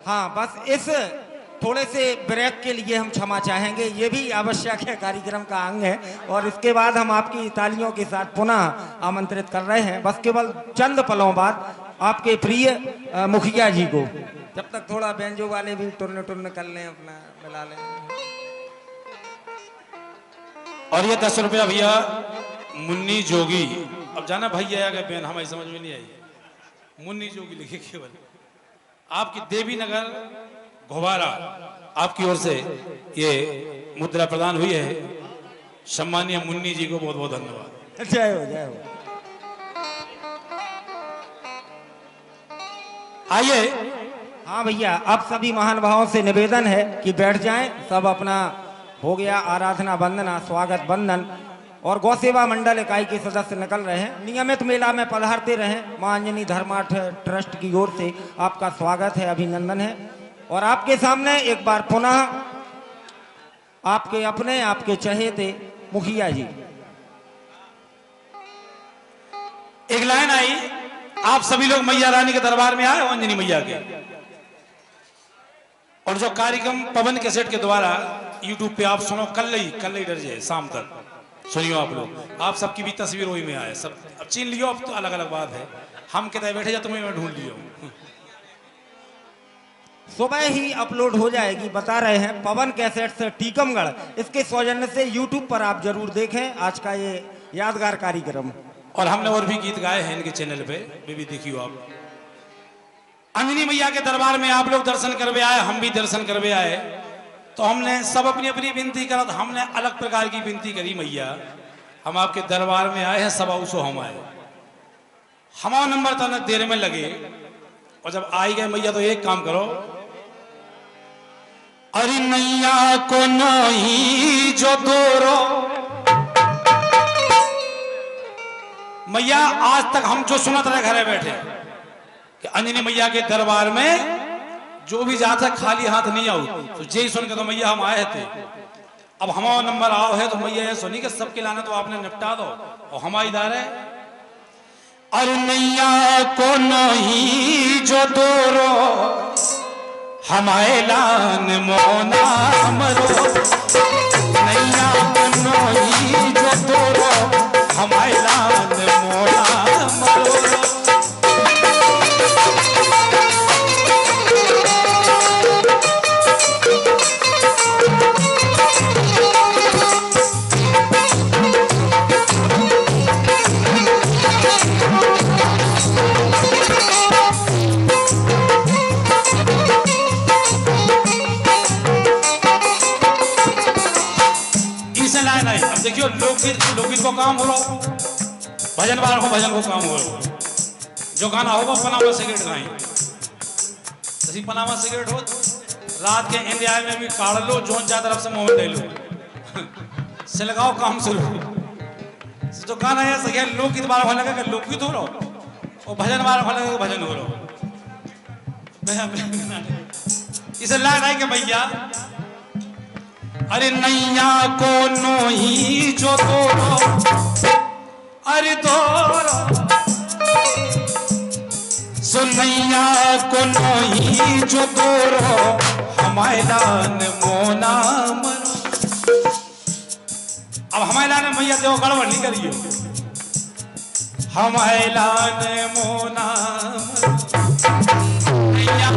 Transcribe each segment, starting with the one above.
हाँ, बस इस थोड़े से ब्रेक के लिए हम क्षमा चाहेंगे, ये भी आवश्यक है, कार्यक्रम का अंग है। और इसके बाद हम आपकी तालियों के साथ पुनः आमंत्रित कर रहे हैं, बस केवल चंद पलों बाद, आपके प्रिय मुखिया जी को। जब तक थोड़ा बैंजो वाले भी टुर्न टुर्न कर लें, अपना मिला लें। और ये 10 रुपया भैया मुन्नी जोगी। अब जाना भैया आया बहन हमारी समझ में नहीं आई, मुन्नी जोगी लिखे केवल। आपकी देवी नगर घोबारा आपकी ओर से ये मुद्रा प्रदान हुई है। सम्मानीय मुन्नी जी को बहुत बहुत धन्यवाद। जय हो, जय हो। आइए। हाँ भैया, अब सभी महानुभावों से निवेदन है कि बैठ जाएं, सब अपना हो गया आराधना वंदना स्वागत बंदन। और गौ सेवा मंडल इकाई के सदस्य निकल रहे हैं, नियमित मेला में पधारते रहें। मां अंजनी धर्मार्थ ट्रस्ट की ओर से आपका स्वागत है, अभिनंदन है। और आपके सामने एक बार पुनः आपके अपने, आपके चहेते मुखिया जी। एक लाइन आई, आप सभी लोग मैया रानी के दरबार में आए हो, अंजनी मैया के। और जो कार्यक्रम पवन कैसेट के द्वारा यूट्यूब पे आप सुनो, कल ही डर जाए शाम तक सुनियो आप लोग। आप सबकी भी तस्वीर वही में आए, सब अब चीन लियो, अब तो अलग अलग बात है। हम कहते बैठे जा, तुम्हें मैं ढूंढ लियो। सुबह ही अपलोड हो जाएगी, बता रहे हैं पवन कैसेट से टीकमगढ़, इसके सौजन्य से यूट्यूब पर आप जरूर देखें आज का ये यादगार कार्यक्रम। और हमने और भी गीत गाए हैं इनके चैनल पे, वे भी देखियो आप। अंजनी मैया के दरबार में आप लोग दर्शन करवे आए, हम भी दर्शन करवे आए। तो हमने सब अपनी अपनी विनती करा, तो हमने अलग प्रकार की विनती करी, मैया हम आपके दरबार में आए हैं, सब उसो हम आए। हमारा नंबर तो न देर में लगे, और जब आई गए मैया तो एक काम करो, अरे नैया को नहीं जो दोरो। मैया आज तक हम जो सुनत रहे घरे बैठे कि अंजनी मैया के दरबार में जो भी जाता है खाली हाथ नहीं आओ, तो जे सुन के तो मैया हम आए थे। अब हमारा नंबर आओ है तो मैया ये सुनी कि सबके लाने तो आपने निपटा दो, और हमारी इधर है। अरे नैया को नहीं जो दोरो, हमारे लान मोना मरो। नैया को नहीं जो दोरो, हमारे लान मोना मरो। देखियो लोकगीत को काम हो रहा, भजन वाला को भजन को काम हो रहा। जो गाना होगा पनामा सिगरेट गाएं, जैसी पनामा सिगरेट हो, रात के इंडिया में भी काढ़ लो, जोन जा तरफ से मोहन ले लो, से लगाओ काम शुरू। जो गाना है सही लोकगीत वाला हो लगा कि लोकगीत हो रहा, और भजन वाला हो लगा भजन हो रहा। इसे लाइन आई कि भैया अरे नैया को नोही जो दोरो, अरे दोरो सो नैया को नोही जो दोरो, हमारे लान मोना मरो। अब हमारे लान मैया देखो गड़बड़ नहीं करियो, हमारे लान मोना मैया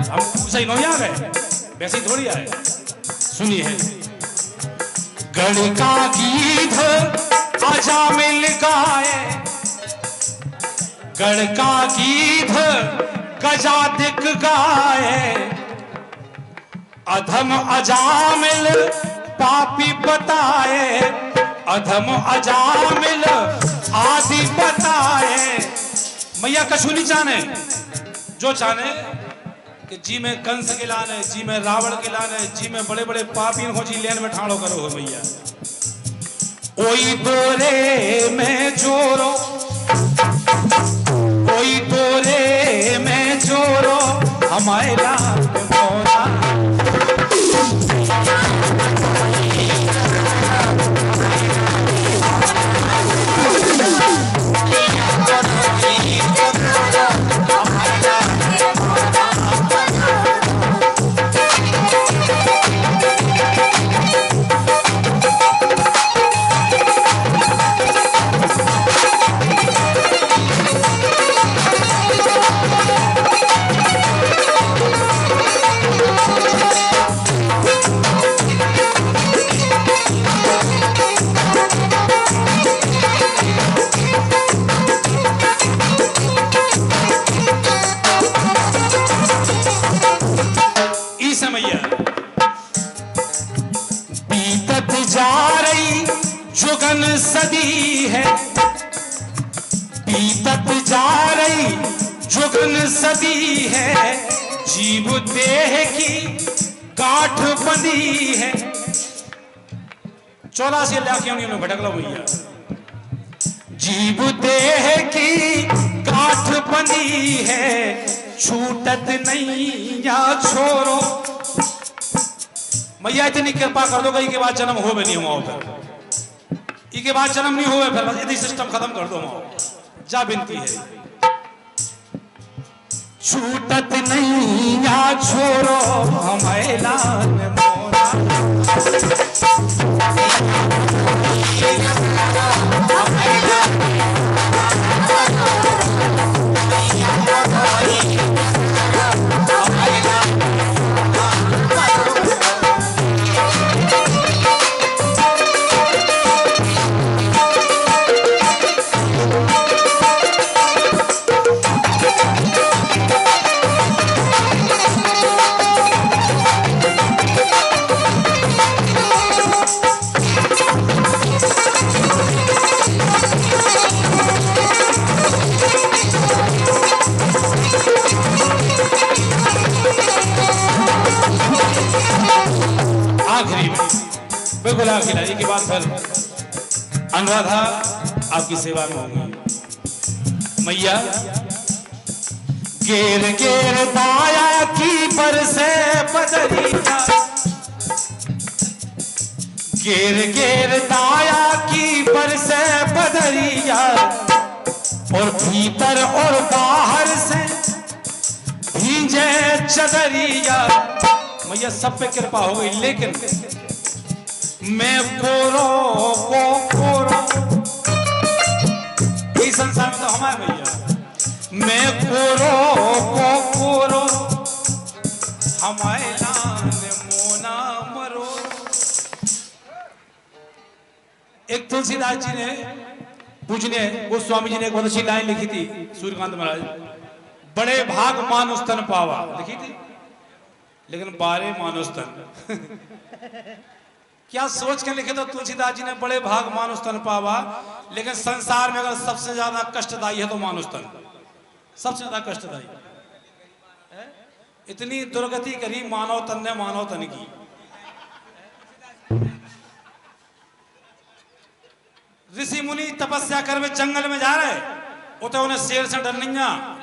हम सही नहीं आ गए, वैसे ही थोड़ी आए। सुनिए है गढ़ का गीत आजा मिल गाए, गढ़ का गीत गजा दिख गाए, अधम अजामिल पापी बताए, अधम अजामिल आदि बताए। मैया कछु नहीं चाहने, जो चाहने कि जी में कंस के लाने, जी में रावण के लाने, जी में बड़े बड़े पापी हो जी लेन में ठाड़ो करो हो मैया। ओई दोरे में जोरो, ओई दोरे में जोरो हमारे लाल मोरा। जुगन सदी है, बीतत जा रही जुगन सदी है, जीव देह की गांठ बंधी है। 84 लाख योनियों भटक लो भैया। जीव देह की गांठ बंधी है, छूटत नहीं या छोरो। मैया इतनी कृपा कर दो कि के बाद जन्म हो भी नहीं हुआ, इसके बाद जन्म नहीं हुए, फिर बस यदि सिस्टम खत्म कर दो माओ। जा बिनती है, छूटत नहीं या छोरो हमारे लाल मोरा। बिल्कुल आखिर के बाद फिर अनुराधा आपकी सेवा में होंगी। मैया गेर गेर दाया की बरसे बदरिया, गेर गेर दाया की बरसे बदरिया, और भीतर और बाहर से भींजे चदरिया। मैया सब पे कृपा हो गई, लेकिन मैं कोरो को कोरो, इस संसार में तो हमारे भैया। मैं कोरो को कोरो हमारे लाल मोना मरो। एक तुलसीदास जी ने पूजने गोस्वामी जी ने एक बहुत अच्छी लाइन लिखी थी, सूर्यकांत महाराज, बड़े भाग मानुष तन पावा लिखी थी, लेकिन बारे मानुष तन। क्या सोच के लिखे तो तुलसीदास जी ने, बड़े भाग मानुष तन पावा, लेकिन संसार में अगर सबसे ज्यादा कष्टदायी है तो मानुष तन, सबसे ज्यादा कष्टदायी। इतनी दुर्गति करी मानव तन ने मानव तन की। ऋषि मुनि तपस्या करवे जंगल में जा रहे, उते उन्हें शेर से डर नहीं,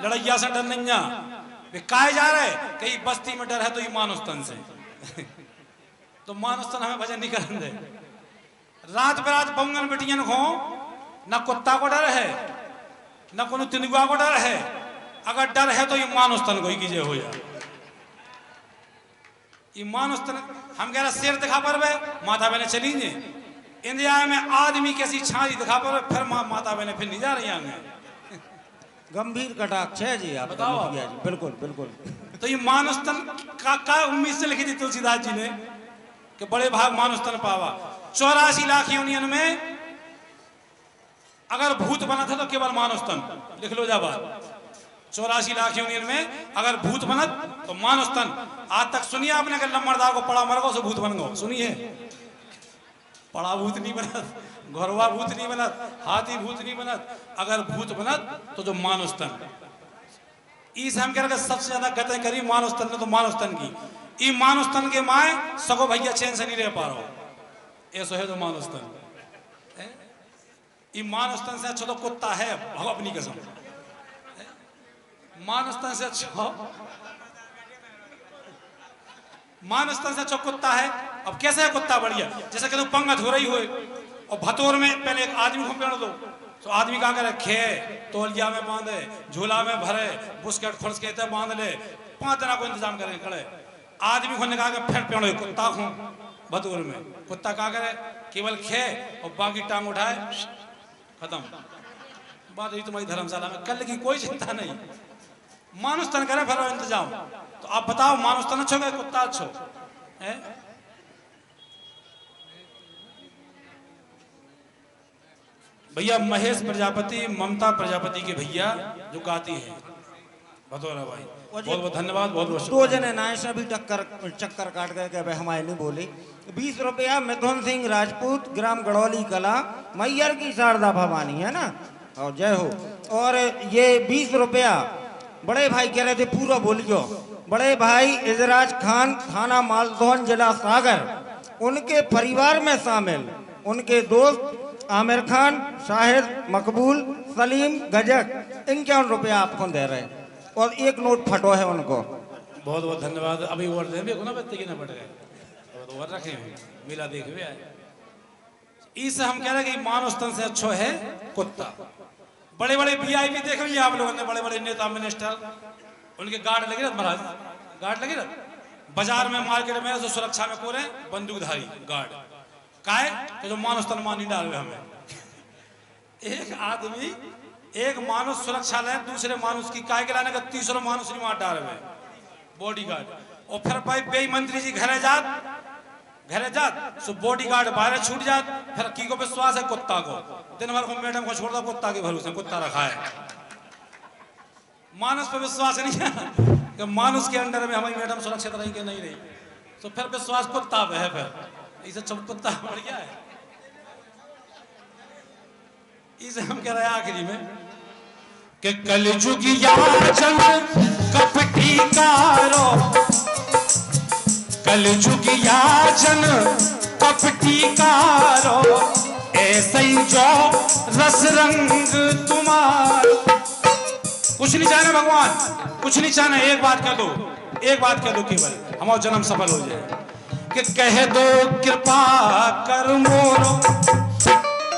लड़ैया से डर नहीं, वे काहे जा रहे, कहीं बस्ती में डर है तो ये मानुष तन से। तो मानुष तन हमें भजन नहीं करने दे। रात बरात बंगन बेटियन को न कुत्ता को डर है, न कोनो तिंदुआ को डर है। अगर डर है तो ये मानुष तन को ही कीजिए हो जाए। ये मानुष तन हम कह रहे शेर दिखा पर वे माता बहने चली जे इंडिया में आदमी कैसी छाई दिखा पर फिर माता बहने फिर नहीं जा रही आगे। गंभीर कटाक्ष है जी, आप बताओ जी। बिल्कुल बिल्कुल। तो ये मानुष तन का उम्मीद से लिखी थी तुलसीदास जी ने कि बड़े भाग मानुष तन पावा। 84 लाख यूनियन में अगर भूत बना था तो केवल मानुष तन, लिख लो जा बात। 84 लाख यूनियन में अगर भूत बनत तो मानुस तन। आज तक सुनिए आपने कि लम्बरदार को पड़ा मर गो सो भूत बन गो, सुनिए? पड़ा भूत नहीं बनत, घरवा भूत नहीं बनत, हाथी भूत नहीं बनत। अगर भूत बनत तो जो मानुस तन, इस हम कह रहे सबसे ज्यादा गते करी मानुस तन ने, तो मानुस तन की ई मानुस तन के माए सगो भैया चैन से नहीं रह पा रहा, ऐसा है तो मानुस तन। ई मानुस तन से अच्छा तो कुत्ता है, भाव अपनी कसम। मानुस तन से अच्छा, मानुस तन से अच्छा कुत्ता है। अब कैसे है कुत्ता बढ़िया? जैसे कहते पंगत हो रही हो और भतोर में पहले एक आदमी को पेड़ दो, तो आदमी क्या करे? खे तौलिया में बांधे, झूला में भरे, बुस्केट खुर्स के बांध ले, 5 दिन को इंतजाम करें खड़े। आदमी को निकाल के फिर पेड़ो कुत्ता को भतोर में। कुत्ता क्या करे? केवल खे और बाकी टांग उठाए, खत्म बात। हुई तुम्हारी धर्मशाला में, कल की कोई चिंता नहीं। मानुस तन करे फिर इंतजाम। तो आप बताओ मानुस तन अच्छो कि कुत्ता अच्छो है? भैया महेश प्रजापति, ममता प्रजापति के भैया जो गाती है भदौरा भाई, बहुत बहुत धन्यवाद, बहुत बहुत। 2 जने नाय से भी चक्कर काट गए कि भाई हमारे नहीं बोली। 20 रुपया मिथुन सिंह राजपूत, ग्राम गड़ौली कला, मैयर की शारदा भवानी है ना, और जय हो। और ये 20 रुपया बड़े भाई कह रहे थे पूरा बोलियो। बड़े भाई इजराज खान, थाना मालदौन, जिला सागर, उनके परिवार में शामिल उनके दोस्त आमिर खान, शाहिद मकबूल, सलीम गजक, 51 रुपया आपको दे रहे हैं और 1 नोट फटो है उनको। बहुत बहुत धन्यवाद। अभी और दे को ना बत्ती की ना पड़ गए तो और रखे मिला देख भी आए। इससे हम कह रहे हैं कि मानुस तन से अच्छो है कुत्ता। बड़े बड़े वीआईपी देख लीजिए आप लोगों ने, बड़े बड़े नेता मिनिस्टर, उनके गार्ड लगे रहते महाराज, गार्ड लगे रहते बाजार में, मार्केट में, जो सुरक्षा में पूरे बंदूकधारी गार्ड काहे तो जो मानुस तन मान नहीं डाले हमें। एक आदमी एक मानुस सुरक्षा ले दूसरे मानुस की काय के लाने का, तीसरा मानुस नहीं मार डाल रहे बॉडी गार्ड। और फिर भाई बे मंत्री जी घरे जात सो बॉडी गार्ड बाहर छूट जात। फिर की को विश्वास है कुत्ता को, दिन भर को मैडम को छोड़ दो, कुत्ता के भरोसे कुत्ता रखा है। मानुस पर विश्वास नहीं है कि मानुस के अंडर में हमारी मैडम सुरक्षित रही कि नहीं रही, तो फिर विश्वास कुत्ता पे है। फिर इसे चुप कुत्ता बढ़िया है। इसे हम कह रहे हैं आखिरी में कि कलजुगिया जन कपटी कारो, कलजुगिया जन कपटी कारो, ऐसे ही जो रस रंग तुम्हार। कुछ नहीं चाहना भगवान, कुछ नहीं चाहना। एक बात कह दो, एक बात कह दो, केवल हमारा जन्म सफल हो जाए कि कह दो कृपा कर मोरो।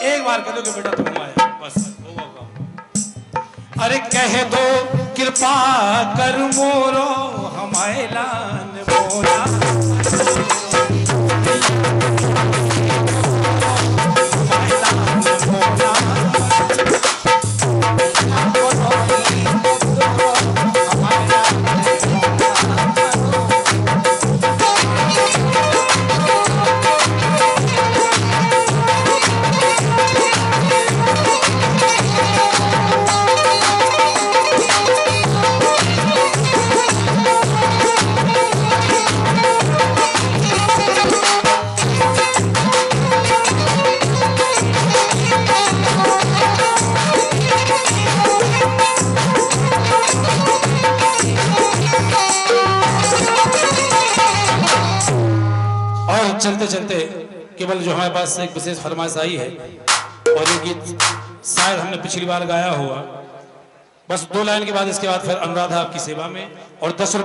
एक बार कह दो कि बेटा तुम आए, बस होगा काम। अरे कह दो कृपा कर मोरो, हमारे लान मोरा। चलते चलते केवल जो हमारे पास एक विशेष फरमाइश आई है, और ये गीत शायद हमने पिछली बार गाया हुआ, बस 2 लाइन के बाद इसके बाद फिर अनुराधा आपकी सेवा में, और 10 रुपये